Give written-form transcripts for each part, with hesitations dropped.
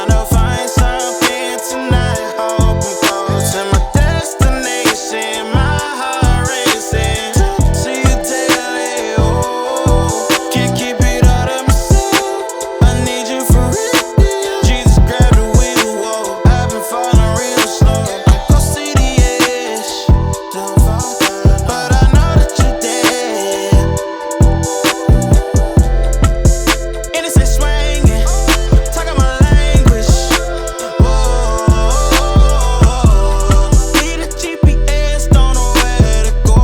to find something tonight. Hope I'm close to my destination. My heart racing. See you daily. Oh, can't keep it all to myself. I need you for real. Jesus grabbed the wheel. Whoa, I've been falling real slow. Go see the edge. Don't fall down, but I know that you're there. Innocent swinging, talking my language. Whoa, need a GPS, don't know where to go.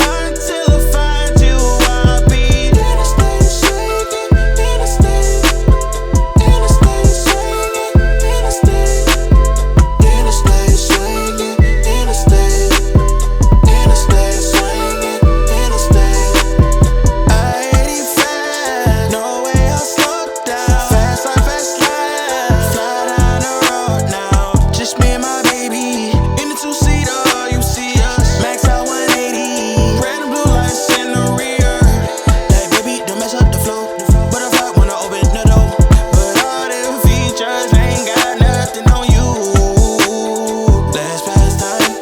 Until I find you, I'll be interstate swinging, interstate, interstate swinging, interstate, interstate swinging, interstate, interstate swinging, interstate. I-85, no way I'll slow down. Fast life, fast life. Fly down the road now. Just me and my baby. In the two-seater, you see us. Max out 180. Red and blue lights in the rear. Hey, baby, don't mess up the flow. Butterfly when I open the door. But all them features ain't got nothing on you. Let's pass time.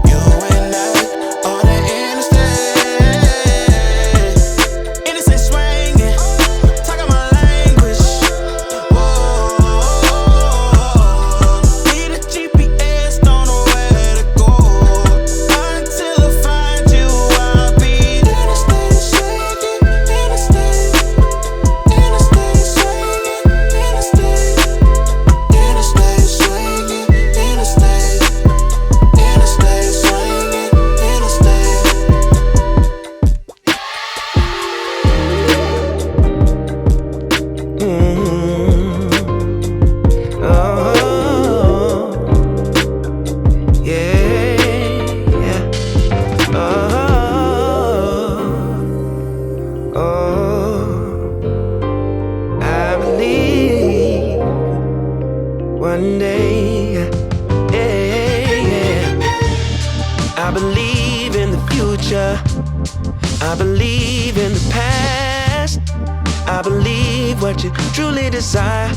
You and I on the interstate. Innocent swinging, talking my language. Whoa, need a GPS, don't know where to go. Until I find you, I'll be interstate swinging, interstate, interstate swinging, interstate, interstate swinging, interstate, interstate swinging, interstate. Oh, yeah. I believe one day, yeah. I believe in the future. I believe in the past. I believe what you truly desire,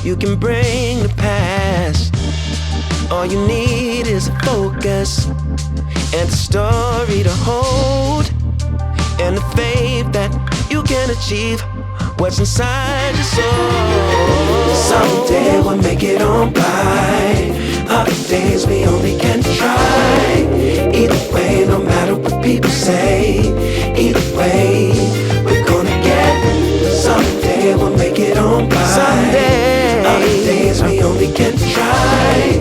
you can bring to pass. All you need is a focus and a story to hold, and the faith that you can achieve what's inside your soul. Someday we'll make it on by. Other days we only can try. Either way, no matter what people say, either way, we're gonna get. Someday we'll make it on by. Someday. Other days we only can try.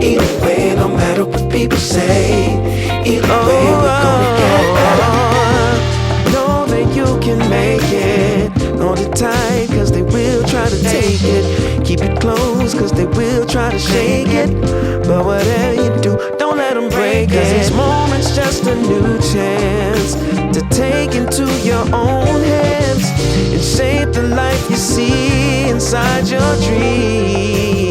Either way, no matter what people say, either way, we're gonna get. Know that you can make it. Hold it tight, cause they will try to take it. Keep it close, cause they will try to shake it. But whatever you do, don't let them break it. Cause this moment's just a new chance to take into your own hands and shape the life you see inside your dreams.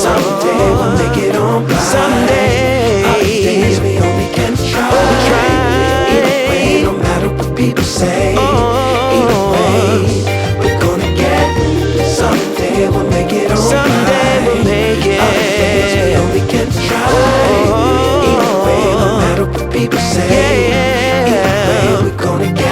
Someday we'll make it on by. Someday. Other days we only can try. Either way, no matter what people say. Either way, we're gonna get. Someday we'll make it on by. Someday we'll make it. Other days we only can try. Either way, no matter what people say. Either way, we're gonna get.